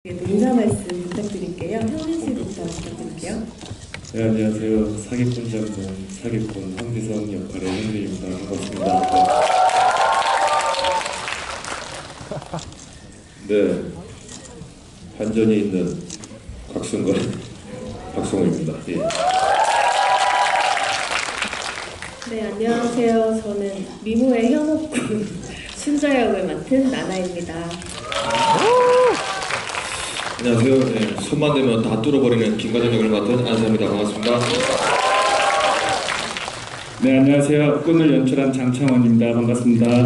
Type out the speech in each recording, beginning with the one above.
인사 말씀 부탁드릴게요. 현민 씨부터 부탁드릴게요. 네, 안녕하세요. 사기꾼 장군, 사기꾼 황비성 역할의 현민입니다. 반갑습니다. 네, 반전이 있는 곽승건, 박성우입니다. 예. 네, 안녕하세요. 저는 미모의 현옥군 순자 역을 맡은 나나입니다. 안녕하세요. 네, 손만 대면 다 뚫어버리는 김과장 역을 맡은 안사입니다. 반갑습니다. 네, 안녕하세요. 꾼을 연출한 장창원입니다. 반갑습니다.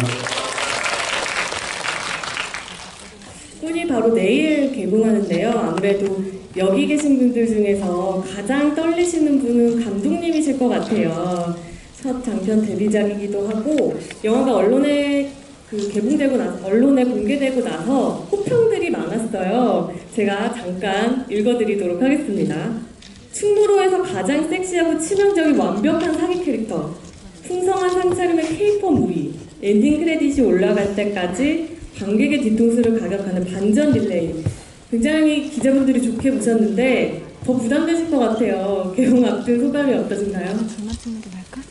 꾼이 바로 내일 개봉하는데요. 아무래도 여기 계신 분들 중에서 가장 떨리시는 분은 감독님이실 것 같아요. 첫 장편 데뷔작이기도 하고 영화가 언론에 개봉되고 나서 언론에 공개되고 나서 호평들이 많았어요. 제가 잠깐 읽어드리도록 하겠습니다. 충무로에서 가장 섹시하고 치명적인 완벽한 사기 캐릭터, 풍성한 상차림의 K-pop 무비, 엔딩 크레딧이 올라갈 때까지 관객의 뒤통수를 가격하는 반전 릴레이. 굉장히 기자분들이 좋게 보셨는데 더 부담되실 것 같아요. 개봉 앞둔 소감이 어떠신가요? 전화 찍는 게 나을까?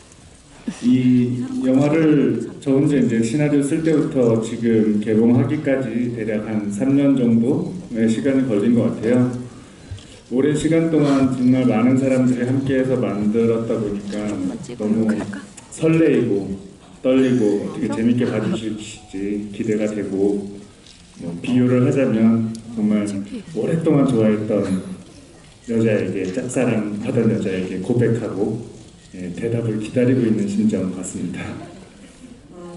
이 영화를 저 혼자 이제 시나리오 쓸 때부터 지금 개봉하기까지 대략 한 3년 정도의 시간이 걸린 것 같아요. 오랜 시간 동안 정말 많은 사람들이 함께해서 만들었다 보니까 너무 설레이고 떨리고 어떻게 재밌게 봐주실지 기대가 되고, 비유를 하자면 정말 오랫동안 좋아했던 여자에게 짝사랑하던 여자에게 고백하고 대답을 기다리고 있는 심정 같습니다.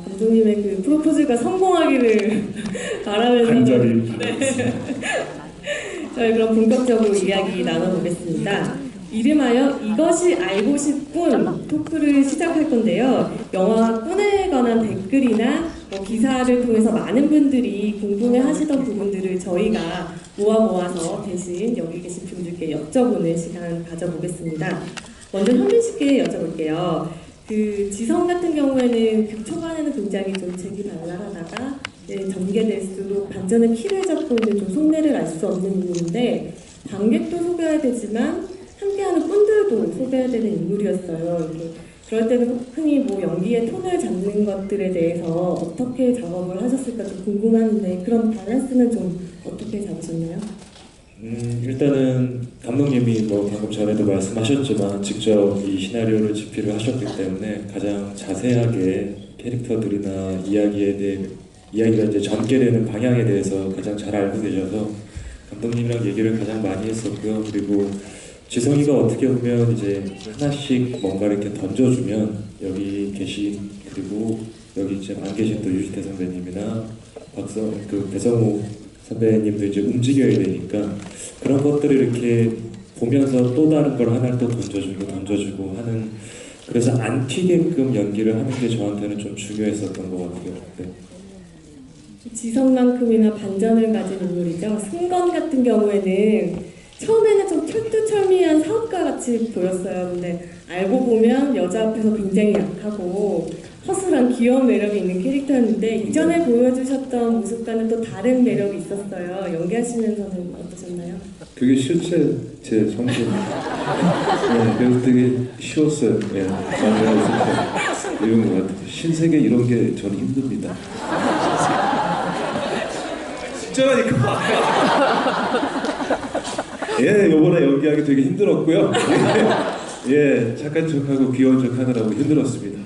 감독님의 그 프로포즈가 성공하기를 바라면서 간절히 네. 저희 그럼 본격적으로 이야기 나눠보겠습니다. 이름하여 이것이 알고 싶군 토크를 시작할 건데요. 영화 꾼에 관한 댓글이나 기사를 통해서 많은 분들이 궁금해하시던 부분들을 저희가 모아서 대신 여기 계신 분들께 여쭤보는 시간 가져보겠습니다. 먼저 현민 씨께 여쭤볼게요. 지성 같은 경우에는 초반에는 굉장히 좀 재기발랄하다가 전개될수록 반전의 키를 잡고 있는 좀 속내를 알 수 없는 인물인데 관객도 속여야 되지만 함께하는 꾼들도 속여야 되는 인물이었어요. 그럴 때는 흔히 연기의 톤을 잡는 것들에 대해서 어떻게 작업을 하셨을까 좀 궁금한데 그런 밸런스는 좀 어떻게 잡으셨나요? 일단은 감독님이 방금 전에도 말씀하셨지만 직접 이 시나리오를 집필을 하셨기 때문에 가장 자세하게 캐릭터들이나 이야기가 이제 전개되는 방향에 대해서 가장 잘 알고 계셔서 감독님이랑 얘기를 가장 많이 했었고요. 그리고 지성이가 어떻게 보면 이제 하나씩 뭔가를 이렇게 던져주면 여기 계신, 그리고 여기 이제 안 계신 또 유지태 선배님이나 배성우 선배님도 이제 움직여야 되니까 그런 것들을 이렇게 보면서 또 다른 걸 하나를 또 던져주고 하는, 그래서 안 튀게끔 연기를 하는 게 저한테는 좀 중요했었던 것 같아요. 네. 지성만큼이나 반전을 가진 인물이죠. 승건 같은 경우에는 처음에는 좀 철두철미한 사업가 같이 보였어요. 근데 알고 보면 여자 앞에서 굉장히 약하고 허술한 귀여운 매력이 있는 캐릭터였는데 이전에 보여주셨던 모습과는 또 다른 매력이 있었어요. 연기하시면서는 어떠셨나요? 그게 실제 제 성격. 그래서 되게 쉬웠어요. 이런 것 같아요. 신세계 이런 게 저는 힘듭니다. 진짜라니까. 요번에 연기하기 되게 힘들었고요. 착한 척하고 귀여운 척 하느라고 힘들었습니다.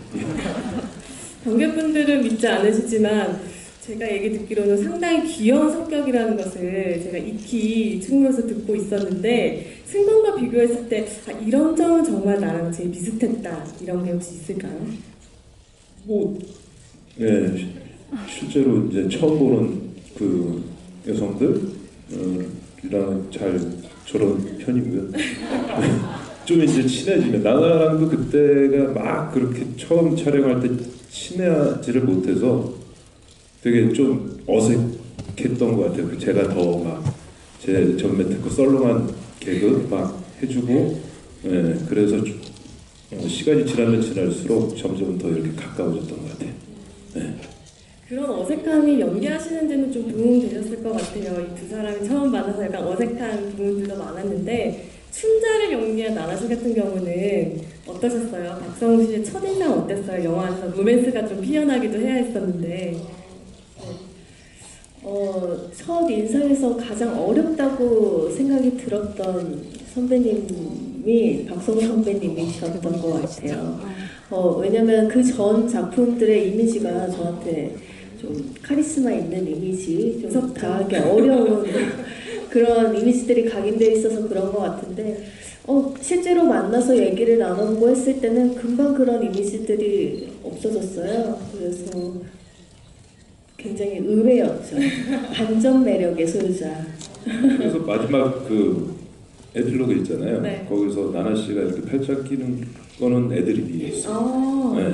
관객분들은 믿지 않으시지만 제가 얘기 듣기로는 상당히 귀여운 성격이라는 것을 제가 익히 충무로서 듣고 있었는데 승건과 비교했을 때 이런 점은 정말 나랑 제일 비슷했다 이런 게 혹시 있을까요? 실제로 이제 처음 보는 그 여성들이랑 잘 저런 편이고요. 좀 이제 친해지면 나나랑도 그때가 막 그렇게 처음 촬영할 때 친해지를 못해서 되게 좀 어색했던 것 같아요. 제가 더 막 제 전매 특허 썰렁한 개그 막 해주고, 그래서 시간이 지날수록 점점 더 이렇게 가까워졌던 것 같아요. 그런 어색함이 연기하시는 데는 좀 도움되셨을 것 같아요. 이 두 사람이 처음 만나서 약간 어색한 부분들도 많았는데 춘자를 연기한 나나씨 같은 경우는 어떠셨어요? 박성우 씨의 첫인상 어땠어요? 영화 안에서 로맨스가 좀 피어나기도 해야 했었는데. 첫 인상에서 가장 어렵다고 생각이 들었던 선배님이 박성우 선배님이셨던 것 같아요. 왜냐면 그 전 작품들의 이미지가 저한테 좀 카리스마 있는 이미지, 좀 다하기 어려운 그런 이미지들이 각인되어 있어서 그런 것 같은데 실제로 만나서 얘기를 나눠보고 했을 때는 금방 그런 이미지들이 없어졌어요. 그래서 굉장히 의외였죠. 반전 매력의 소유자. 그래서 마지막 그 에필로그 있잖아요. 네. 거기서 나나 씨가 이렇게 팔짱 끼는 거는 애드립이었어요. 네.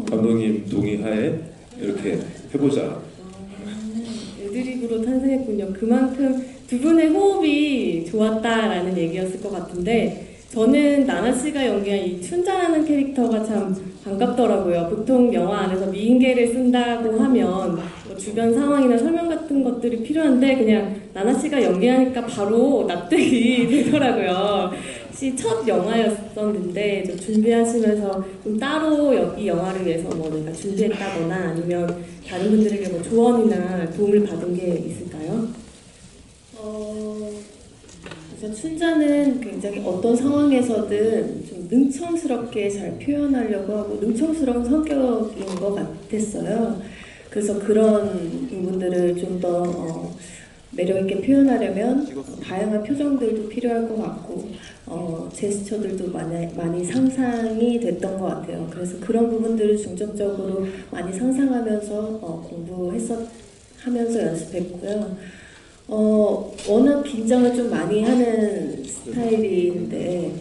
감독님 동의하에 이렇게 해보자. 애드립으로 탄생했군요. 그만큼 두 분의 호흡이 좋았다라는 얘기였을 것 같은데 저는 나나 씨가 연기한 이 춘자라는 캐릭터가 참 반갑더라고요. 보통 영화 안에서 미인계를 쓴다고 하면 뭐 주변 상황이나 설명 같은 것들이 필요한데 그냥 나나 씨가 연기하니까 바로 납득이 되더라고요. 혹시 첫 영화였었는데 좀 준비하시면서 좀 따로 이 영화를 위해서 뭐 내가 준비했다거나 아니면 다른 분들에게 뭐 조언이나 도움을 받은 게 있을까요? 그래서 춘자는 굉장히 어떤 상황에서든 좀 능청스럽게 잘 표현하려고 하고 능청스러운 성격인 것 같았어요. 그래서 그런 부분들을 좀 더 매력 있게 표현하려면 다양한 표정들도 필요할 것 같고 제스처들도 많이 상상이 됐던 것 같아요. 그래서 그런 부분들을 중점적으로 많이 상상하면서 하면서 연습했고요. 워낙 긴장을 좀 많이 하는 스타일인데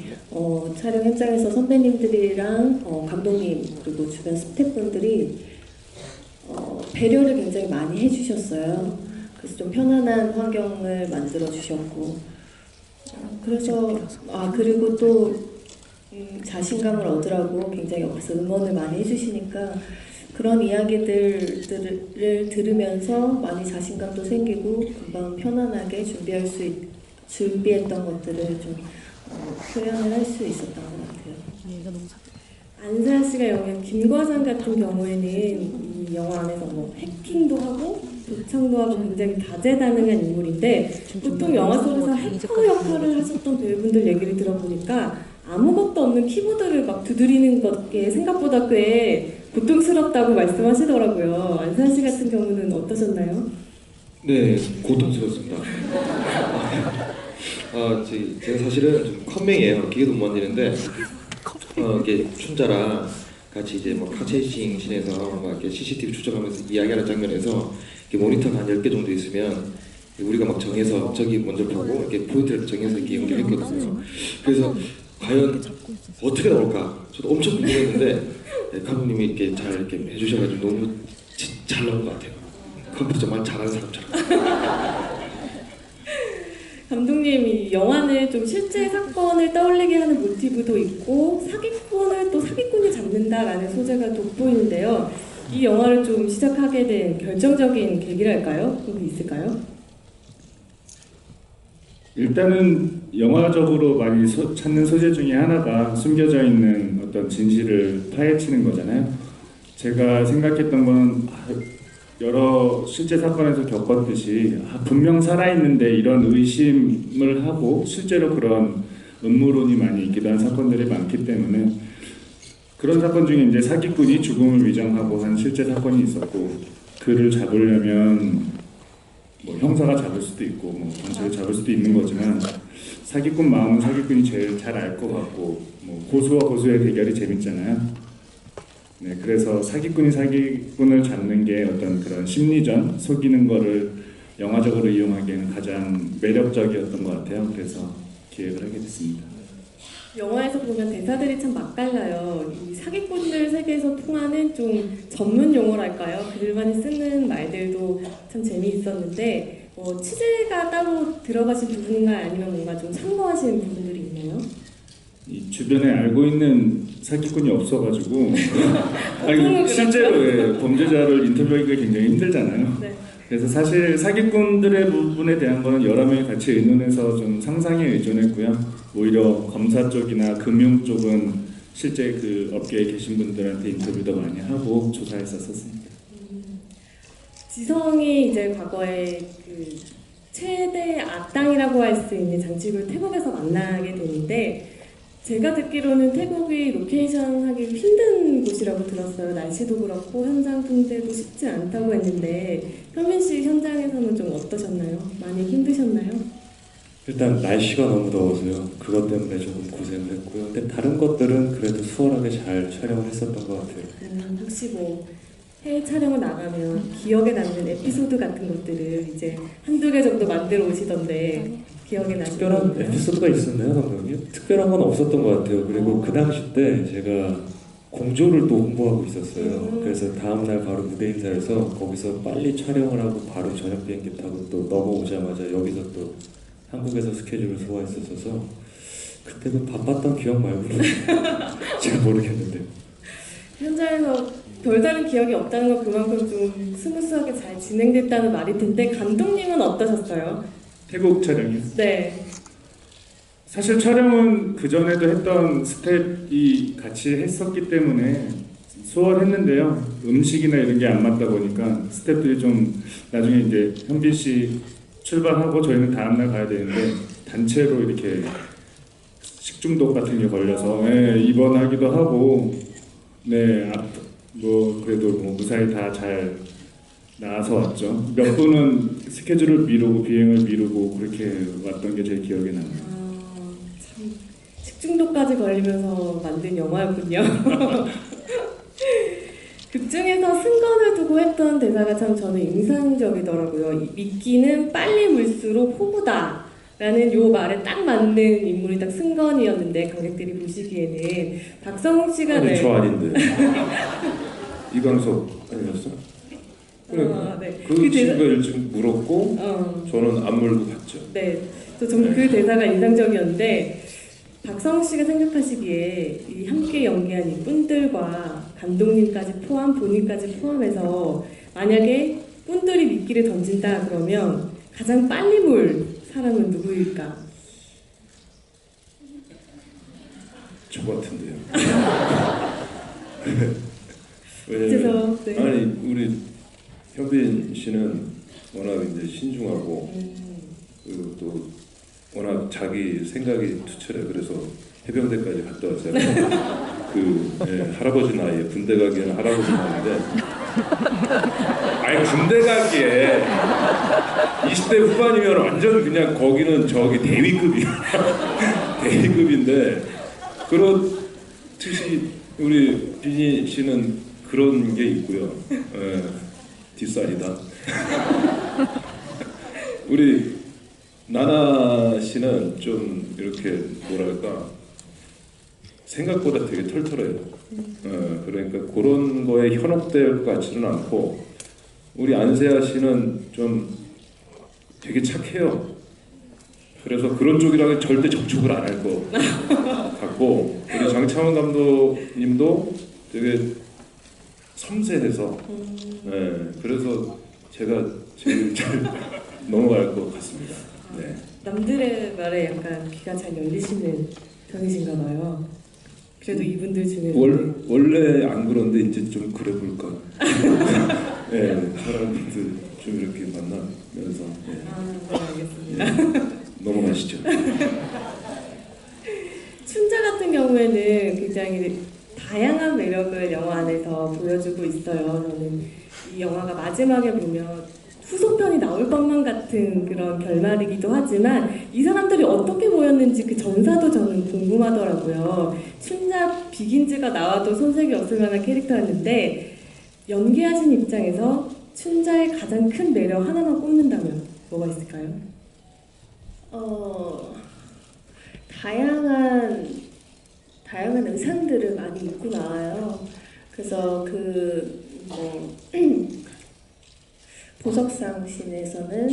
촬영 현장에서 선배님들이랑 감독님 그리고 주변 스태프분들이 배려를 굉장히 많이 해주셨어요. 그래서 좀 편안한 환경을 만들어 주셨고 그래서 그리고 또 자신감을 얻으라고 굉장히 옆에서 응원을 많이 해주시니까 그런 이야기들을 들으면서 많이 자신감도 생기고 금방 편안하게 준비했던 것들을 좀 표현을 할 수 있었던 것 같아요. 안세아 씨가 연기한 김과장 같은 경우에는 이 영화 안에서 뭐 해킹도 하고 도청도 하고 굉장히 다재다능한 인물인데 보통 영화 속에서 해커 역할을 하셨던 배우분들 얘기를 들어보니까 아무것도 없는 키보드를 막 두드리는 것게 생각보다 꽤 고통스럽다고 말씀하시더라고요. 안세아 씨 같은 경우는 어떠셨나요? 네, 고통스럽습니다. 제가 사실은 좀 컴맹이에요. 기계도 못 만지는데 이게 춘자랑 같이 이제 뭐 카체이싱 씬에서 막 이렇게 CCTV 추적하면서 이야기하는 장면에서 이렇게 모니터가 한 10개 정도 있으면 우리가 막 정해서 저기 먼저 보고 이렇게 포인트를 정해서 이렇게 연결했거든요. 그래서 과연 어떻게 나올까? 저도 엄청 궁금했는데 감독님이 이렇게 잘 이렇게 해주셔가지고 너무 잘 나온 것 같아요. 컴퓨터 정말 잘하는 사람처럼. 감독님이 영화는 좀 실제 사건을 떠올리게 하는 모티브도 있고 사기꾼을 또 사기꾼이 잡는다라는 소재가 돋보이는데요. 이 영화를 좀 시작하게 된 결정적인 계기랄까요? 그런 게 있을까요? 일단은 영화적으로 많이 찾는 소재 중에 하나가 숨겨져 있는 어떤 진실을 파헤치는 거잖아요. 제가 생각했던 건 여러 실제 사건에서 겪었듯이 분명 살아있는데 이런 의심을 하고 실제로 그런 음모론이 많이 있기도 한 사건들이 많기 때문에 그런 사건 중에 이제 사기꾼이 죽음을 위장하고 한 실제 사건이 있었고 그를 잡으려면 뭐 형사가 잡을 수도 있고 뭐 경찰이 잡을 수도 있는 거지만 사기꾼 마음은 사기꾼이 제일 잘 알 것 같고 뭐 고수와 고수의 대결이 재밌잖아요. 네, 그래서 사기꾼이 사기꾼을 잡는 게 어떤 그런 심리전, 속이는 거를 영화적으로 이용하기에는 가장 매력적이었던 것 같아요. 그래서 기획을 하게 됐습니다. 영화에서 보면 대사들이 참 맛깔나요. 이 사기꾼들 세계에서 통하는 좀 전문 용어랄까요? 그들만이 쓰는 말들도 참 재미있었는데 취재가 따로 들어가신 부분인가요? 아니면 뭔가 좀 참고하신 부분들이 있나요? 이 주변에 알고 있는 사기꾼이 없어가지고 보통은 실제로 그렇죠. 예, 범죄자를 인터뷰하기가 굉장히 힘들잖아요. 네. 그래서 사실 사기꾼들의 부분에 대한 거는 여러 명이 같이 의논해서 좀 상상에 의존했고요. 오히려 검사 쪽이나 금융 쪽은 실제 그 업계에 계신 분들한테 인터뷰도 많이 하고 조사했었습니다. 지성이 이제 과거에 그 최대 악당이라고 할 수 있는 장치를 태국에서 만나게 되는데 제가 듣기로는 태국이 로케이션 하기 힘든 곳이라고 들었어요. 날씨도 그렇고 현장 분대도 쉽지 않다고 했는데 현민 씨 현장에서는 좀 어떠셨나요? 많이 힘드셨나요? 일단 날씨가 너무 더워서요. 그것 때문에 조금 고생을 했고요. 근데 다른 것들은 그래도 수월하게 잘 촬영을 했었던 것 같아요. 혹시 뭐 해외 촬영을 나가면 기억에 남는 에피소드 같은 것들을 이제 한두 개 정도 만들어 오시던데 기억에 나시는 특별한 건가요? 에피소드가 있었나요, 감독님? 특별한 건 없었던 것 같아요. 그리고 그 당시 때 제가 공조를 또 홍보하고 있었어요. 그래서 다음날 바로 무대 인사에서 거기서 빨리 촬영을 하고 바로 저녁 비행기 타고 또 넘어오자마자 여기서 또 한국에서 스케줄을 소화했었어서 그때는 바빴던 기억 말고는 잘 모르겠는데. 현장에서 별다른 기억이 없다는 건 그만큼 좀 스무스하게 잘 진행됐다는 말일 텐데 감독님은 어떠셨어요? 태국 촬영이요. 네. 사실 촬영은 그 전에도 했던 스텝이 같이 했었기 때문에 수월했는데요. 음식이나 이런 게 안 맞다 보니까 스텝들이 좀 나중에 이제 현빈 씨 출발하고 저희는 다음날 가야 되는데 단체로 이렇게 식중독 같은 게 걸려서 네, 입원하기도 하고 뭐 그래도 뭐 무사히 다 잘 나와서 왔죠. 몇 분은 스케줄을 미루고 비행을 미루고 그렇게 왔던 게 제 기억에 남아요. 참 식중독까지 걸리면서 만든 영화였군요. 극중에서 승건을 두고 했던 대사가 참 저는 인상적이더라고요. 이 미끼는 빨리 물수록 호구다 라는 요 말에 딱 맞는 인물이 딱 승건이었는데 관객들이 보시기에는 박성욱 씨가 아니 저 아닌데 이광석 아니었어? 네. 그 그 친구가 일찍 물었고 저는 안 물고 갔죠. 네, 저는 그 대사가 인상적이었는데 박성욱 씨가 생각하시기에 이 함께 연기한 이 분들과 감독님까지 포함, 본인까지 포함해서 만약에 분들이 미끼를 던진다 그러면 가장 빨리 물 사람은 누구일까? 저 같은데요. 그래서, 네. 아니 우리 현빈 씨는 워낙 이제 신중하고 그리고 또 워낙 자기 생각이 투철해. 그래서 해병대까지 갔다 왔어요. 할아버지 나이에 군대 가기에는 할아버지 나이인데 아니 군대 가기에 20대 후반이면 완전 그냥 거기는 저기 대위급이야. 대위급인데 그렇듯이 우리 비니 씨는 그런 게 있고요. 뒷살이다. 우리 나나 씨는 좀 이렇게 뭐랄까 생각보다 되게 털털해요. 그러니까 그런 거에 현혹될 것 같지는 않고 우리 안세아 씨는 좀 되게 착해요. 그래서 그런 쪽이랑은 절대 접촉을 안 할 것 같고 우리 장창원 감독님도 되게 섬세해서 그래서 제가 제일 잘 넘어갈 것 같습니다. 네. 남들의 말에 약간 귀가 잘 열리시는 편이신가 봐요. 그래도 이분들 중에 원래 안 그런데 이제 좀 그래 볼까. 네, 사람들 좀 이렇게 만나면서. 네. 네, 알겠습니다. 네. 넘어가시죠. 춘자 같은 경우에는 굉장히 다양한 매력을 영화 안에서 보여주고 있어요. 저는 이 영화가 마지막에 보면 후속편이 나올 것만 같은 그런 결말이기도 하지만 이 사람들이 어떻게 모였는지 그 전사도 저는 궁금하더라고요. 춘자 비긴즈가 나와도 손색이 없을 만한 캐릭터였는데 연기하신 입장에서 춘자의 가장 큰 매력 하나만 꼽는다면 뭐가 있을까요? 다양한 의상들을 많이 입고 나와요. 그래서 보석상 씬에서는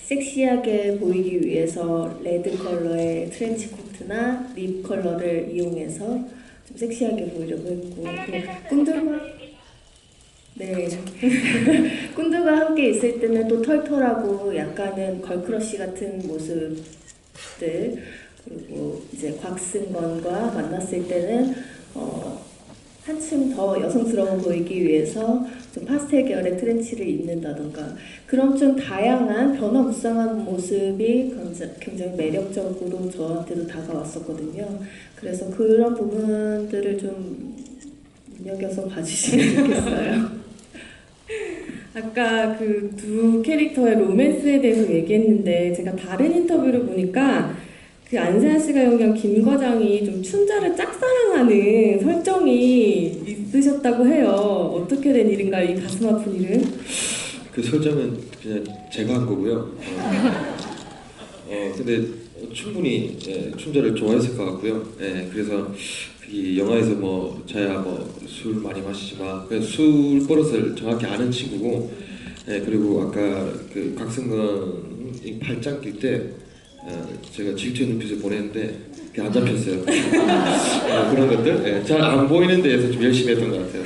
섹시하게 보이기 위해서 레드 컬러의 트렌치 코트나 립 컬러를 이용해서 좀 섹시하게 보이려고 했고 꾼들과 네 꾼들과 함께 있을 때는 또 털털하고 약간은 걸크러쉬 같은 모습들 그리고 이제 곽승건과 만났을 때는 한층 더 여성스러워 보이기 위해서 좀 파스텔 계열의 트렌치를 입는다던가 그런 좀 다양한 변화무쌍한 모습이 굉장히 매력적으로 저한테도 다가왔었거든요. 그래서 그런 부분들을 좀 눈여겨서 봐주시면 좋겠어요. 아까 그 두 캐릭터의 로맨스에 대해서 얘기했는데 제가 다른 인터뷰를 보니까 그 안세아 씨가 연기한 김과장이 좀 춘자를 짝사랑하는 설정이 있으셨다고 해요. 어떻게 된 일인가요? 이 가슴 아픈 일은? 그 설정은 그냥 제가 한 거고요. 근데 충분히 춘자를 좋아했을 것 같고요. 그래서 이 영화에서 뭐 자야 뭐 술 많이 마시지 마. 술 버릇을 정확히 아는 친구고, 그리고 아까 그 곽승건 팔짱 낄 때 제가 질투의 눈빛을 보냈는데 그게 안 잡혔어요. 그런 것들 잘 안 보이는 데에서 좀 열심히 했던 것 같아요.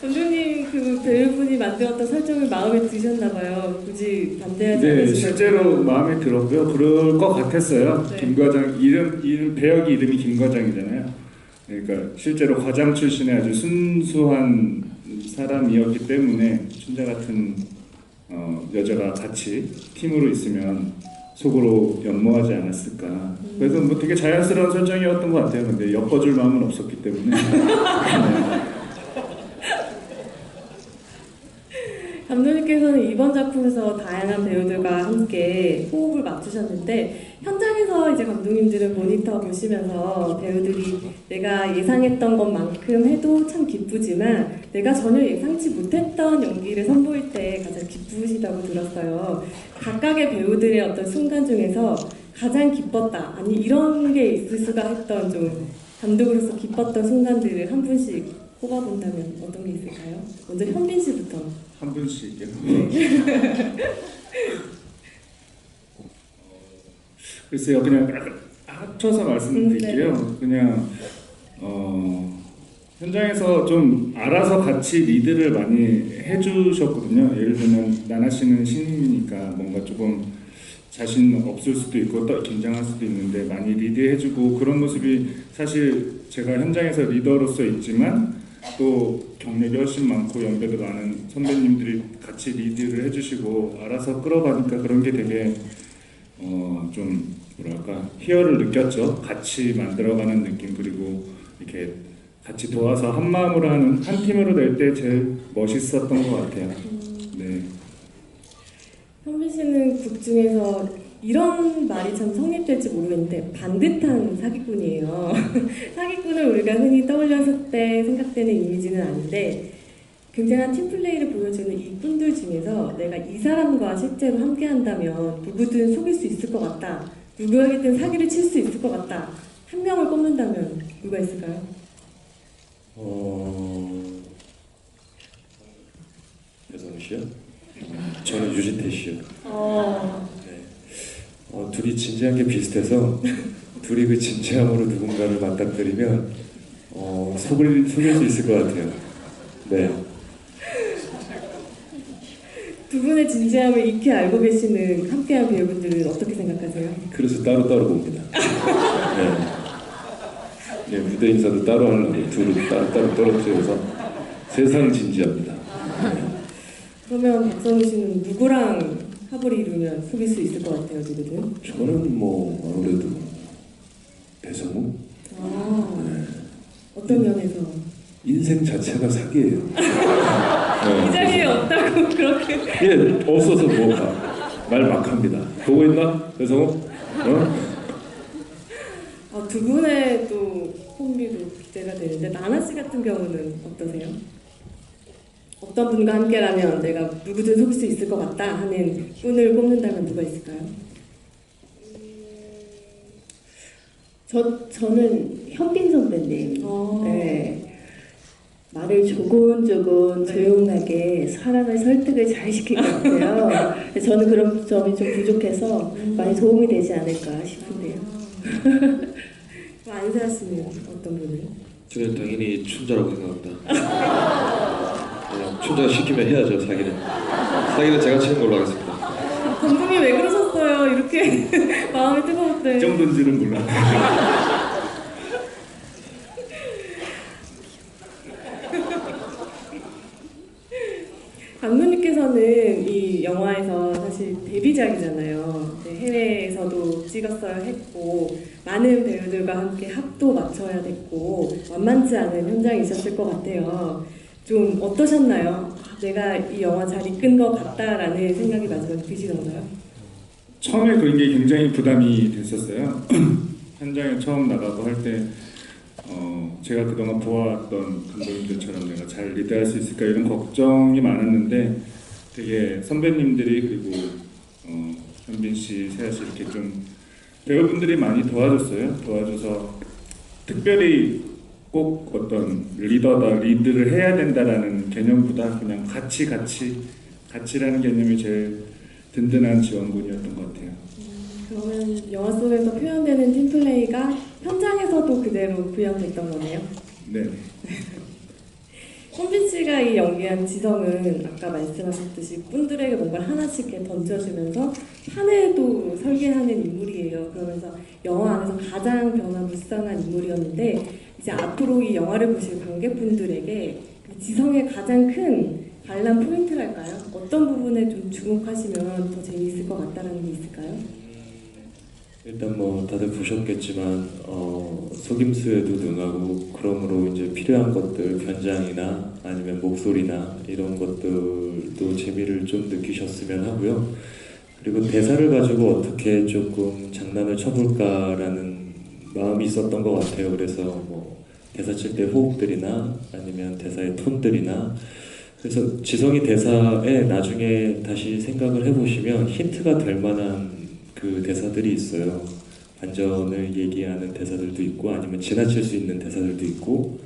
감독님 그 배우분이 만들었던 설정을 마음에 드셨나봐요. 굳이 반대하지 네, 않으시고. 실제로 마음에 들었고요. 그럴 것 같았어요. 네. 김과장 이름 배역이 이름이 김과장이잖아요. 그러니까 실제로 과장 출신의 아주 순수한 사람이었기 때문에 춘자 같은 여자가 같이 팀으로 있으면 속으로 연모하지 않았을까. 그래서 뭐 되게 자연스러운 설정이었던 것 같아요. 근데 엮어줄 마음은 없었기 때문에. 감독님께서는 이번 작품에서 다양한 배우들과 함께 호흡을 맞추셨는데 현장에서 이제 감독님들은 모니터 보시면서 배우들이 내가 예상했던 것만큼 해도 참 기쁘지만 내가 전혀 예상치 못했던 연기를 선보일 때 가장 기쁘시다고 들었어요. 각각의 배우들의 어떤 순간 중에서 가장 기뻤다, 아니 이런 게 있을 수가 했던 좀 감독으로서 기뻤던 순간들을 한 분씩 꼽아본다면 어떤 게 있을까요? 먼저 현빈 씨부터. 한 분씩요. 글쎄요, 그냥 합쳐서 말씀드릴게요. 그냥 현장에서 좀 알아서 같이 리드를 많이 해주셨거든요. 예를 들면 나나 씨는 신인이니까 뭔가 조금 자신 없을 수도 있고 또 긴장할 수도 있는데 많이 리드해주고 그런 모습이 사실 제가 현장에서 리더로서 있지만 또 경력이 훨씬 많고 연배도 많은 선배님들이 같이 리드를 해주시고 알아서 끌어가니까 그런 게 되게 좀 뭐랄까 희열을 느꼈죠. 같이 만들어가는 느낌 그리고 이렇게 같이 도와서 한 마음으로 하는 한 팀으로 될 때 제일 멋있었던 것 같아요. 네. 현빈 씨는 극 중에서 이런 말이 참 성립될지 모르겠는데 반듯한 사기꾼이에요. 사기꾼을 우리가 흔히 떠올렸을 때 생각되는 이미지는 아닌데 굉장한 팀플레이를 보여주는 이 꾼들 중에서 내가 이 사람과 실제로 함께한다면 누구든 속일 수 있을 것 같다. 누구에게든 사기를 칠 수 있을 것 같다. 한 명을 꼽는다면 누가 있을까요? 배성우 씨요? 저는 유진태 씨요. 둘이 진지한 게 비슷해서 둘이 그 진지함으로 누군가를 맞닥뜨리면 속일 수 있을 것 같아요. 네. 두 분의 진지함을 익히 알고 계시는 함께한 배우분들은 어떻게 생각하세요? 그래서 따로따로 봅니다. 네. 네, 무대 인사도 따로 하려고 둘을 따로 떨어뜨려서 세상 진지합니다. 네. 그러면 박성우 씨는 누구랑 합을 이루면 속일 수 있을 것 같아요, 누구든? 저는 뭐 아무래도 배성우? 네. 어떤 면에서? 인생 자체가 사기예요. 이 자리에 없다고 그렇게. 예, 없어서 뭐 말 막합니다. 보고 있나? 배성우? 두 분의 또 콤비도 기대가 되는데 나나 씨 같은 경우는 어떠세요? 어떤 분과 함께라면 내가 누구든 속일 수 있을 것 같다 하는 꾼을 꼽는다면 누가 있을까요? 저는 현빈 선배님. 어. 네. 말을 조곤조곤 조용하게 사람을 설득을 잘 시킬 것 같아요. 저는 그런 점이 좀 부족해서 많이 도움이 되지 않을까 싶은데요. 안세아 씨는 어떤 분을? 저는 당연히 춘자라고 생각합니다. 네, 춘자가 시키면 해야죠. 사기는 제가 치는 걸로 하겠습니다. 감독님 왜 그러셨어요? 이렇게 마음이 뜨거울 때. 이 정도인지는 몰라. 감독님께서는 이 영화에서 사실 데뷔작이잖아요. 네, 해외에서도 찍었어야 했고 많은 배우들과 함께 합도 맞춰야 됐고 만만치 않은 현장이셨을 것 같아요. 좀 어떠셨나요? 아, 내가 이 영화 잘 이끈 것 같다라는 생각이 마지막에 드시던가요? 처음에 그런 게 굉장히 부담이 됐었어요. 현장에 처음 나가고 할 때 제가 그동안 보아왔던 감독님들처럼 내가 잘 리드할 수 있을까 이런 걱정이 많았는데 되게 선배님들이 그리고 현빈 씨, 세아 씨 이렇게 좀 배우분들이 많이 도와줬어요. 도와줘서 특별히 꼭 어떤 리더다, 리드를 해야 된다라는 개념보다 그냥 같이라는 개념이 제일 든든한 지원군이었던 것 같아요. 그러면 영화 속에서 표현되는 팀플레이가 현장에서도 그대로 구현됐던 거네요. 네. 현빈 씨가 이 연기한 지성은 아까 말씀하셨듯이 분들에게 뭔가를 하나씩 이렇게 던져주면서 판에도 설계하는 인물이에요. 그러면서 영화 안에서 가장 변화무쌍한 인물이었는데 이제 앞으로 이 영화를 보실 관객분들에게 지성의 가장 큰 관람 포인트랄까요? 어떤 부분에 좀 주목하시면 더 재미있을 것 같다는 게 있을까요? 일단 뭐 다들 보셨겠지만 속임수에도 능하고 그러므로 이제 필요한 것들 변장이나 아니면 목소리나 이런 것들도 재미를 좀 느끼셨으면 하고요. 그리고 대사를 가지고 어떻게 조금 장난을 쳐볼까라는 마음이 있었던 것 같아요. 그래서 뭐 대사 칠 때 호흡들이나 아니면 대사의 톤들이나 그래서 지성이 대사에 나중에 다시 생각을 해보시면 힌트가 될 만한 그 대사들이 있어요. 반전을 얘기하는 대사들도 있고 아니면 지나칠 수 있는 대사들도 있고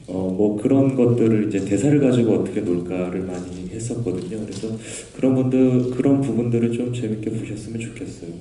뭐 그런 것들을 이제 대사를 가지고 어떻게 놀까를 많이 했었거든요. 그래서 그런 부분들을 좀 재밌게 보셨으면 좋겠어요.